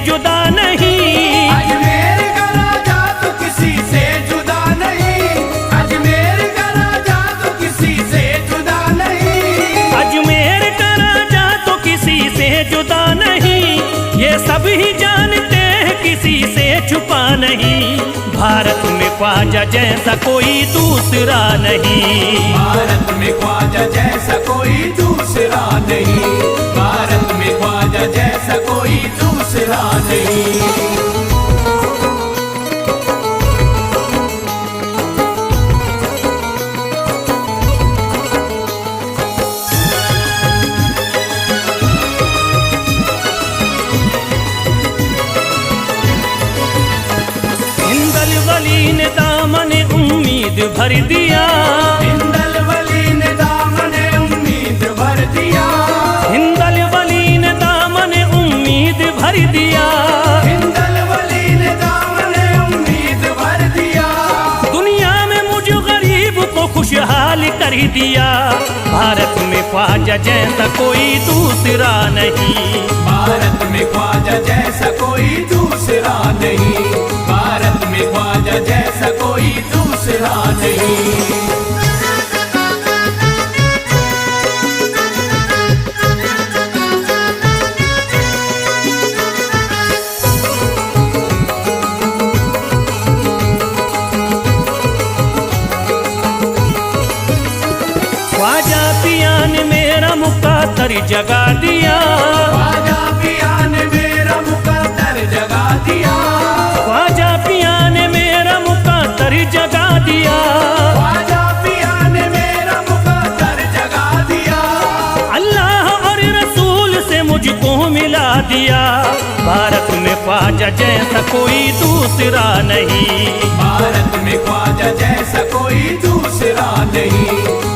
जुदा नहीं। अजमेर का राजा तो किसी से जुदा नहीं, अजमेर का राजा तो किसी से जुदा नहीं, अजमेर का राजा तो किसी से जुदा नहीं, ये सभी जानते हैं किसी से छुपा नहीं। भारत में ख्वाजा जैसा कोई दूसरा नहीं, भारत में ख्वाजा जैसा कोई दूसरा नहीं, भारत में ख्वाजा जैसा कोई दूसरा नहीं। हिंदल वली ने दामन उम्मीद भर दिया, हिंदल वली ने दामन उम्मीद भर दिया, हिंदल वली ने दामन उम्मीद भर दिया, हिंदल वली ने दामन उम्मीद भर दिया, दुनिया में मुझ गरीब को खुशहाल कर दिया। भारत में ख्वाजा जैसा कोई दूसरा नहीं, भारत में ख्वाजा जैसा कोई दूसरा नहीं, भारत में ख्वाजा जैसा कोई दूसरा नहीं। ख्वाजा पिया ने मेरा मुकद्दर जगा दिया, ख्वाजा पिया ने मेरा मुकद्दर जगा दिया, ख्वाजा पिया ने मेरा मुकद्दर जगा दिया, ख्वाजा पिया ने मेरा मुकद्दर जगा दिया, अल्लाह और रसूल से मुझको मिला दिया। भारत में ख्वाजा जैसा कोई दूसरा नहीं, भारत में ख्वाजा जैसा कोई दूसरा नहीं,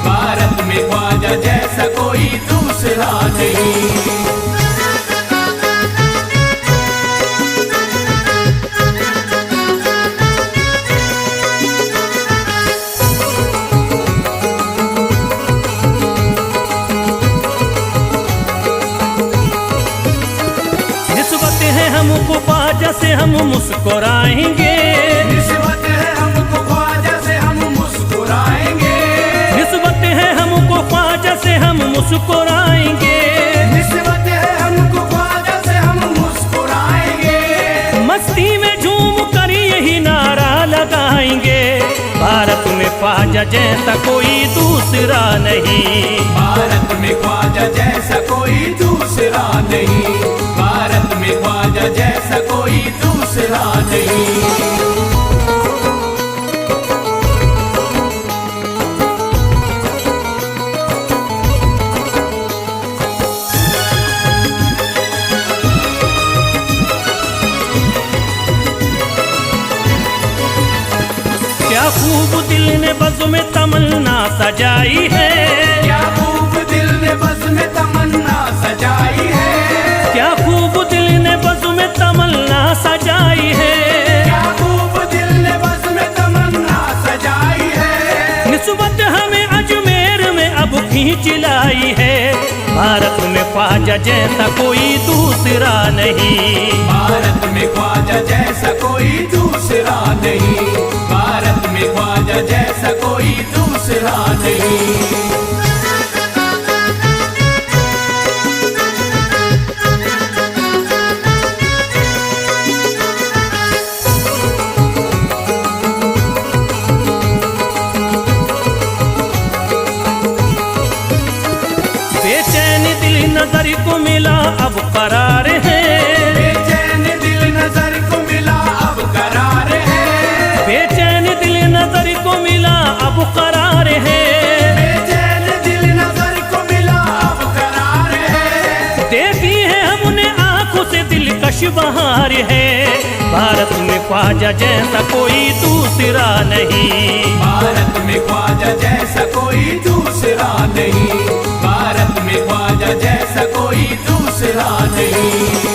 भारत में ख्वाजा जैसा कोई दूसरा नहीं। निस्बत है हमको ख्वाजा से हम मुस्कुराएंगे, निस्बत है हमको ख्वाजा से हम मुस्कुराएंगे, निस्बत है हमको ख्वाजा से हम मुस्कुराएंगे, निस्बत है हमको ख्वाजा से हम मुस्कुराएंगे, मस्ती में झूम कर यही नारा लगाएंगे। भारत में ख्वाजा जैसा कोई दूसरा नहीं, भारत में ख्वाजा जैसा कोई दूसरा नहीं, भारत में ख्वाजा जैसा कोई दूसरा नहीं। क्या खूब दिल ने बज़्म में तमन्ना सजाई है, क्या खूब दिल ने बज़्म में तमन्ना सजाई है, क्या खूब दिल ने बज़्म में तमन्ना सजाई है, क्या खूब दिल ने बज़्म में तमन्ना सजाई है, निस्बत हमें अजमेर में अब खींच लाई है। भारत में ख्वाजा जैसा कोई दूसरा नहीं, भारत में ख्वाजा जैसा कोई दूसरा नहीं, भारत में ख्वाजा जैसा कोई दूसरा नहीं। बेचैन दिल नजर को मिला अब करार है, बेचैन दिल नजर को मिला अब करार है, बेचैन दिल नजर को मिला अब करार है, बेचैन दिल नजर को मिला अब करार है, देखी है हमने आंखों से दिलकश बहार है। भारत में ख्वाजा जैसा कोई दूसरा नहीं, भारत में ख्वाजा जैसा कोई दूसरा नहीं, भारत में ख्वाजा जैसा कोई दूसरा नहीं।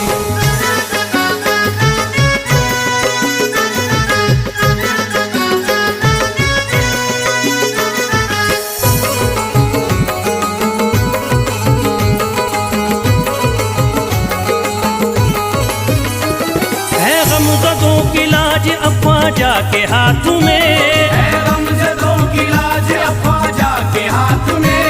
के हाथ में, है गमज़दों की लाज अब ख्वाजा के हाथ में,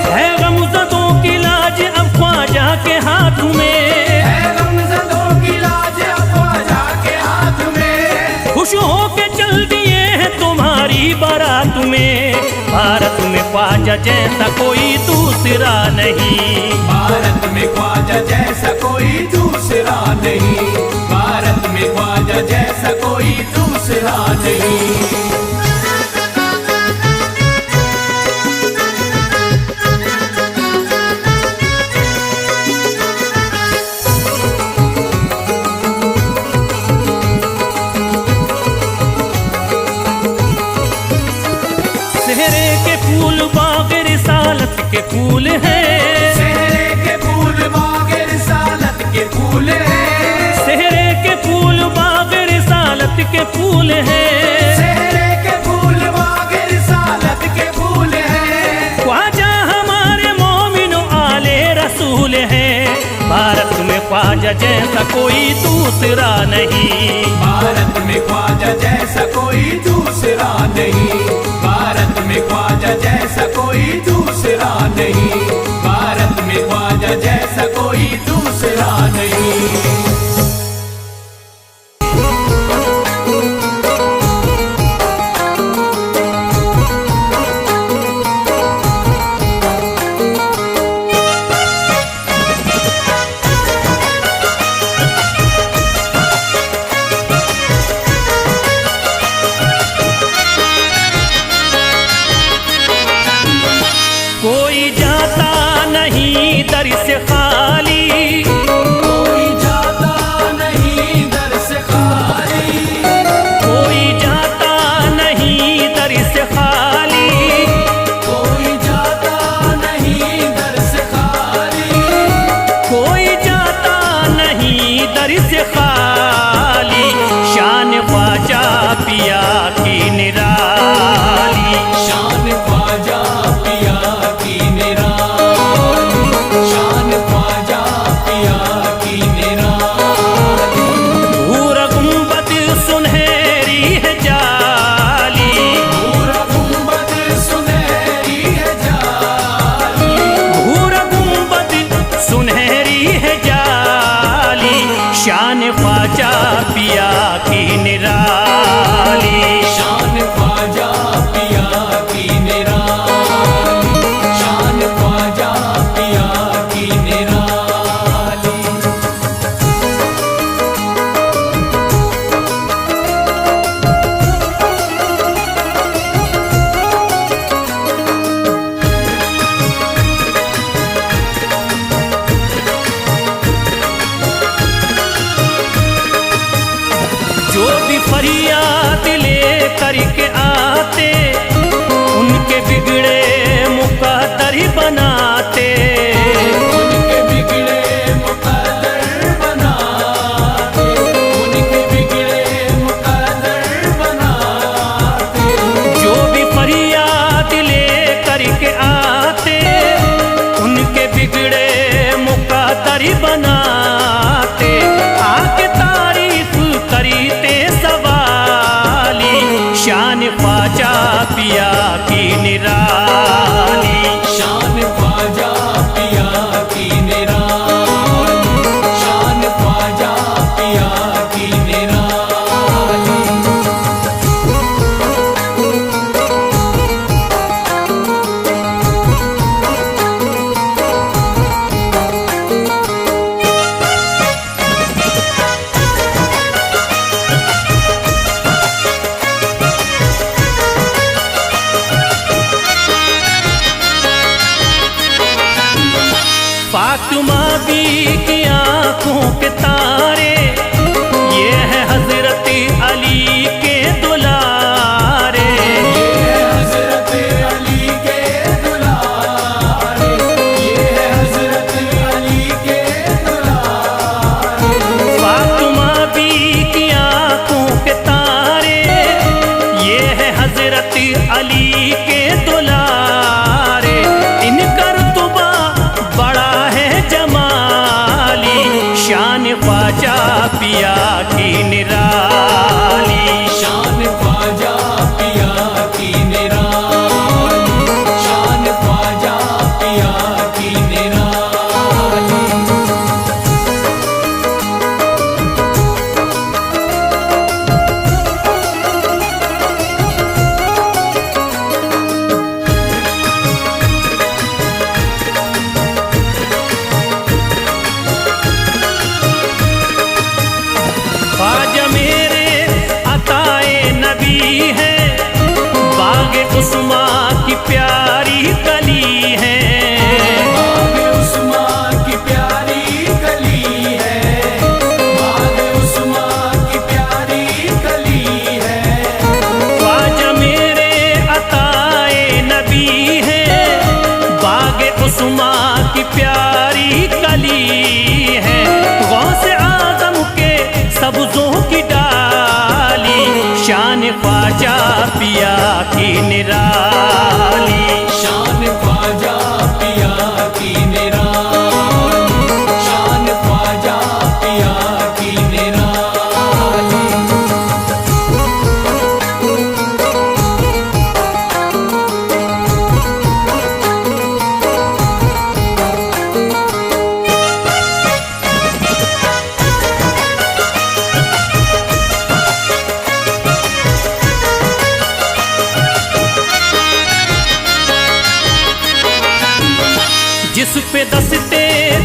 है गमज़दों की लाज अब ख्वाजा के हाथ में, है गमज़दों की लाज अब ख्वाजा के हाथ में। खुश हो के चल दिए हैं तुम्हारी बारात में। भारत में ख्वाजा जैसा कोई दूसरा नहीं, भारत में ख्वाजा जैसा कोई दूसरा नहीं, भारत में ख्वाजा जैसा कोई दूसरा नहीं। सेहरे के फूल बाग रिसालत के फूल हैं, सेहरे के फूल बाग रिसालत के फूल हैं, सेहरे के फूल बाग रिसालत के फूल हैं, सेहरे के फूल बाग रिसालत के फूल हैं। ख्वाजा हमारे मोमिन आले रसूल हैं। भारत में ख्वाजा जैसा कोई दूसरा नहीं, भारत में ख्वाजा जैसा कोई दूसरा नहीं, भारत में ख्वाजा जैसा कोई दूसरा नहीं, भारत में ख्वाजा जैसा कोई दूसरा नहीं। कोई जाता नहीं दर से खाली, कोई जाता नहीं दर से खाली, कोई जाता नहीं दर से खाली, कोई जाता नहीं दर से खाली, कोई जाता नहीं दर से खाली। शान ख्वाजा पिया की निराली, शान ख्वाजा पिया की निराली, शान ख्वाजा पिया की निराली। भूरा गुंबद सुनहरी है जाली, पूरा गुंबद सुनहरी है जाली, भूरा गुंबद सुनहरी है जाली। शान ख्वाजा पिया की निराली, शान ख्वाजा पिया की निराली, शान ख्वाजा पिया की निराली। जो भी फरियाद ले करके आते, उनके बिगड़े मुकद्दर ही बनाते, उनके बिगड़े मुकद्दर बनाते, उनके बिगड़े मुकद्दर बनाते। जो भी फरियाद ले करके आते, उनके बिगड़े मुकद्दर ही बनाते। आके तारीफ करते सवाली, शान ख्वाजा पिया की निराली, शान ख्वाजा पिया की निराली, शान ख्वाजा पिया की निराली। फातिमा बी की आंखों के तारे, ये है हजरत अली के दुलारे, ये है हज़रत अली के दुलारे, ये है हज़रत अली के दुलारे। फातिमा बी की आंखों के तारे, ये है हजरत अली के दुलारे। इनका रुतबा बड़ा है जमाली, शान ख्वाजा मासूमा की प्यारी कली है, गौस आजम के सब्जों की डाली, शान ख्वाजा पिया की निराली। शान ख्वाजा पिया की निराली, शान ख्वाजा पिया की निराली। जिस पे दस्ते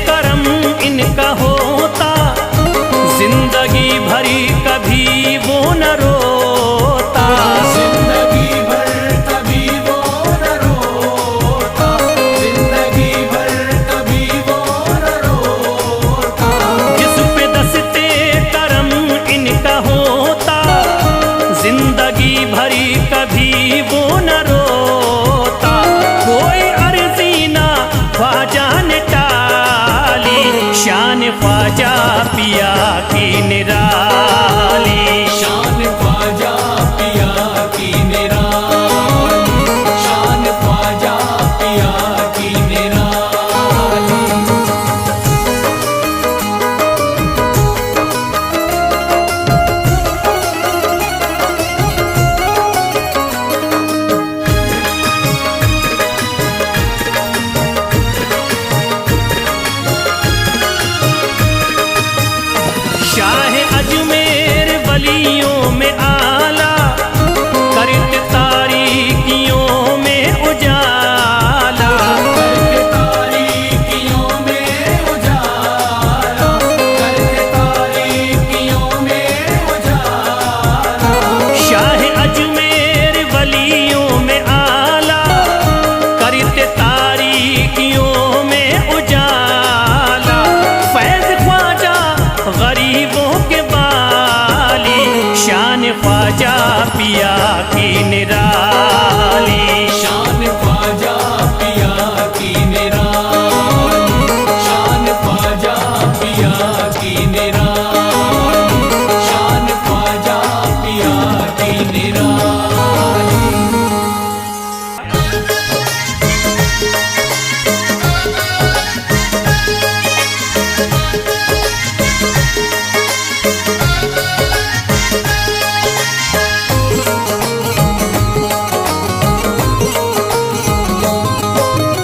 करम इनका होता, जिंदगी भरी कभी वो न रोता। जिंदगी भर कभी वो न रोता, जिंदगी भर कभी वो न रोता। जिस पे दस्ते करम इनका होता, जिंदगी भरी कभी वो न रोता। कोई अर्जी ना ख्वाजा ने टाली, शान ख्वाजा पिया की निराली। शान ख्वाजा पिया की निराली, शान ख्वाजा पिया की निराली। शाह अजमेर वलियों में आला, करते तारीकियों में उजाला। करते तारीकियों में उजाला, करते तारीकियों में उजाला। शाह अजमेर वलियों में आला, करते तारीकियों में उजाला। फैज़ ख्वाजा गरीबों के बाली, शान ख्वाजा पिया की निराली। शान ख्वाजा पिया की निराली, शान ख्वाजा पिया की निराली, शान ख्वाजा पिया की निराली।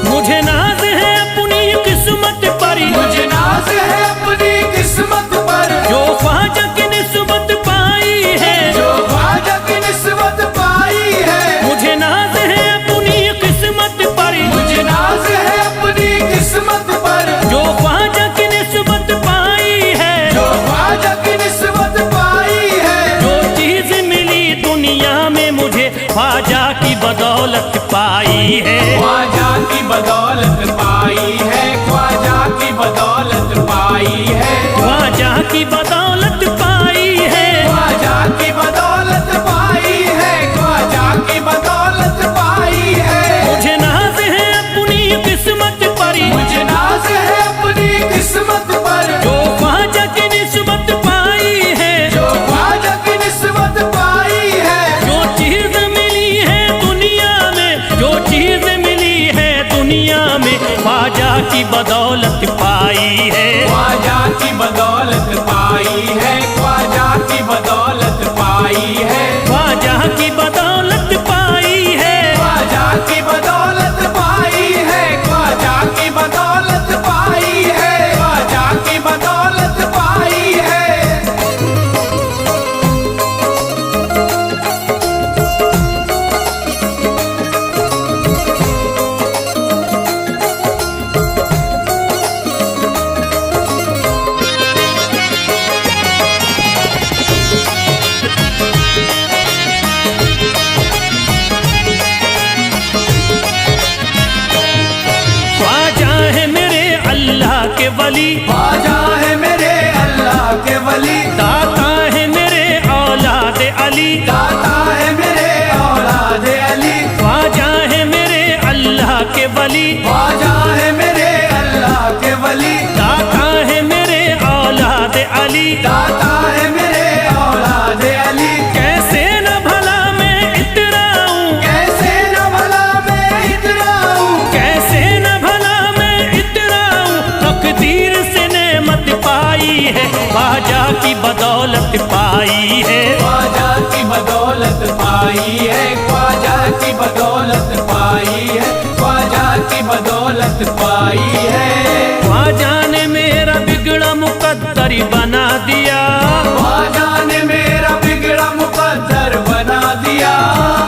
मुझे नाज है अपनी किस्मत पर, मुझे नाज है अपनी किस्मत पर, जो ख्वाजा की निस्बत पाई है। जो ख्वाजा की निस्बत पाई है। मुझे नाज है अपनी किस्मत पर, मुझे नाज है अपनी किस्मत पर, जो ख्वाजा की निस्बत पाई है। जो ख्वाजा की निस्बत पाई है। जो चीज मिली दुनिया में मुझे ख्वाजा की बदौलत पाई है। ख्वाजा की बदौलत पाई है, ख्वाजा की बदौलत पाई है, ख्वाजा की बदौलत पाई है। ख्वाजा की बदौलत पाई है, ख्वाजा की बदौलत पाई है। मुझे नाज है अपनी किस्मत पर, मुझे नाज है अपनी किस्मत पर, जो ख्वाजा की निस्बत पाई है। जो ख्वाजा की निस्बत पाई है। जो चीज मिली है दुनिया में, जो चीज मिली है दुनिया में, ख्वाजा की बदौलत पाई है। ख्वाजा की बदौलत पाई है, ख्वाजा की बदौलत पाई है, ख्वाजा की बदौलत पाई है। ख्वाजा की बदौलत पाई है, ख्वाजा की बदौलत पाई है, ख्वाजा की बदौलत पाई है। वली, ख्वाजा है मेरे अल्लाह के वली, दाता है मेरे औलाद अली, दाता है मेरे औलाद अली, ख्वाजा है मेरे अल्लाह के वली, ख्वाजा है अली, दाता है मेरे औलाद अली, दाता है मेरे औलाद अली। कैसे न भला मैं इतराऊं, कैसे न भला मैं इतराऊं, कैसे न भला मैं इतराऊं, तकदीर से नेमत पाई है, ख्वाजा की बदौलत पाई है, ख्वाजा की बदौलत पाई है, ख्वाजा की बदौलत पाई है, ख्वाजा की बदौलत पाई है। ख्वाजा ने मेरा बिगड़ा मुकद्दर बना दिया, ख्वाजा ने मेरा बिगड़ा मुकद्दर बना दिया।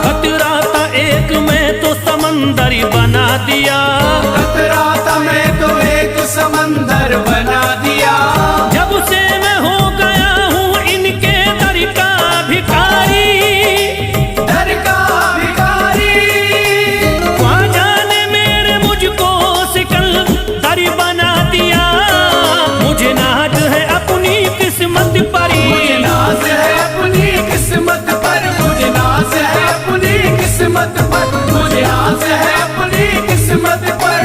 खतरा था एक मैं तो समंदर बना दिया, खतरा था मैं तो एक समंदर बना दिया। जब से मैं हो गया हूँ इनके दर का भिखारी, दर का भिखारी। ख्वाजा ने मेरे मुझको सिकंदर बना दिया, मुझे नाज है अपनी किस्मत पर, मुझे नाज है अपनी किस्मत पर, मुझे नाज है अपनी किस्मत पर, मुझे नाज है अपनी किस्मत पर।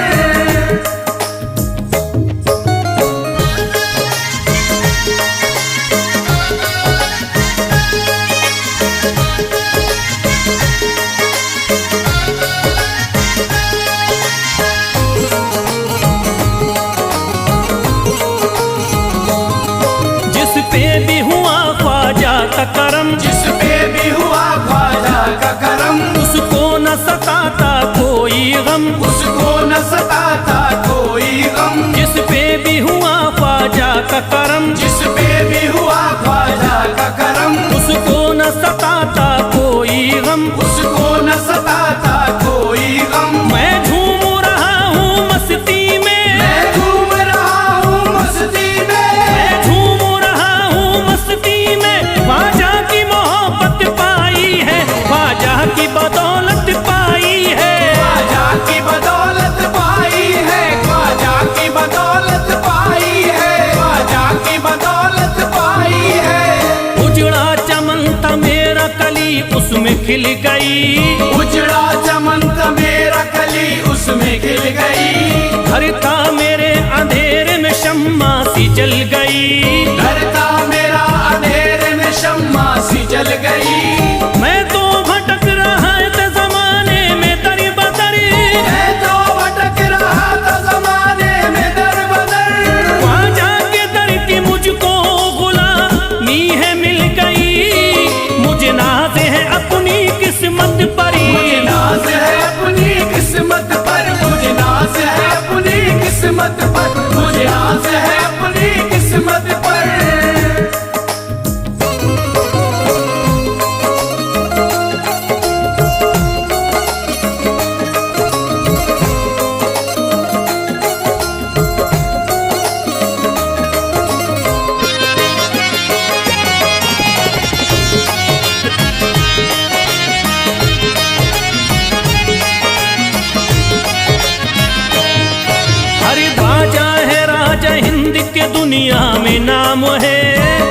जिस पे भी हुआ ख्वाजा का करम, जिस पे भी हुआ ख्वाजा का करम, उसको न सताता कोई गम, उसको न सताता कोई गम। जिस पे भी हुआ ख्वाजा का करम, जिस पे भी हुआ ख्वाजा का करम, उसको न सताता कोई गम, उसको न सताता कोई गम। मैं झूम रहा हूँ मस्ती में, मैं झूम रहा हूँ मस्ती में, मैं झूम रहा हूँ मस्ती में, ख्वाजा की मोहब्बत पाई है, ख्वाजा की बदौलत पाई है, ख्वाजा की बदौलत पाई है, ख्वाजा की बदौलत पाई है, ख्वाजा की बदौलत पाई है। उजड़ा चमन था मेरा कली उसमें खिल गई, उजड़ा चमन था मेरा कली उसमें खिल गई। घर था मेरे अंधेरे में शम्मा सी जल गई, घर था मेरा अंधेरे में शम्मा सी जल गई। मैं तो भटक रहा था जमाने में दर बदर, मैं तो भटक रहा था जमाने में दर बदर। ख्वाजा के दर की मुझको गुलामी है मिल गई, मुझे नाज है अपनी किस्मत पर, मुझे नाज है अपनी किस्मत पर, मुझे नाज है अपनी किस्मत पर, मुझे नाज है अपनी किस्मत पर। हर ख्वाजा है राजा हिंद के दुनिया में नाम है,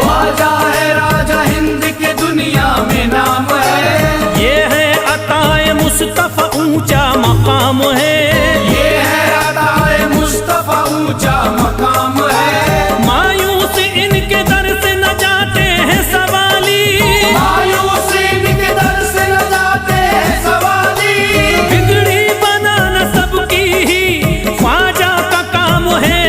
ख्वाजा है राजा हिंद के दुनिया में नाम है। ये है अताए मुस्तफा ऊंचा मकाम है, ये है अताए मुस्तफा ऊंचा मकाम है। मायूस इनके दर से न जाते हैं सवाली, मायूस इनके दर से न जाते हैं सवाली। बिगड़ी बनाना सबकी ही ख्वाजा का काम है,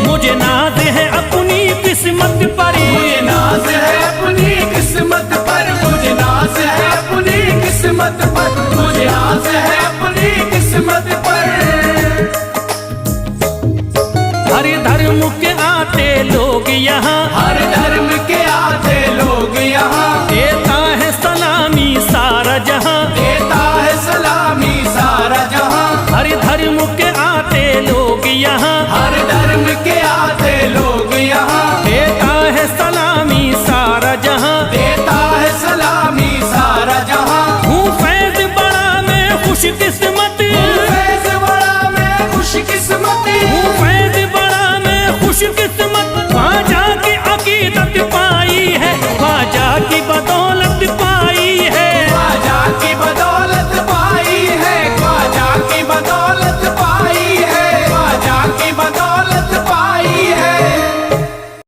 मुझे नाज है अपनी किस्मत पर, मुझे नाज है अपनी किस्मत पर, मुझे नाज है अपनी किस्मत पर, मुझे नाज है अपनी किस्मत पर। हर धर्म के आते लोग यहाँ, हर धर्म के आते लोग यहाँ, देता है सलामी सारा जहाँ, देता है सलामी सारा जहाँ। हर धर्म के आते लोग यहाँ, हर धर्म के आते लोग यहाँ, देता है सलामी सारा जहाँ, देता है सलामी सारा जहाँ। हूँ फैज बड़ा मैं खुश किस्मत, फैज़ बड़ा मैं खुश किस्मत, हूँ फैज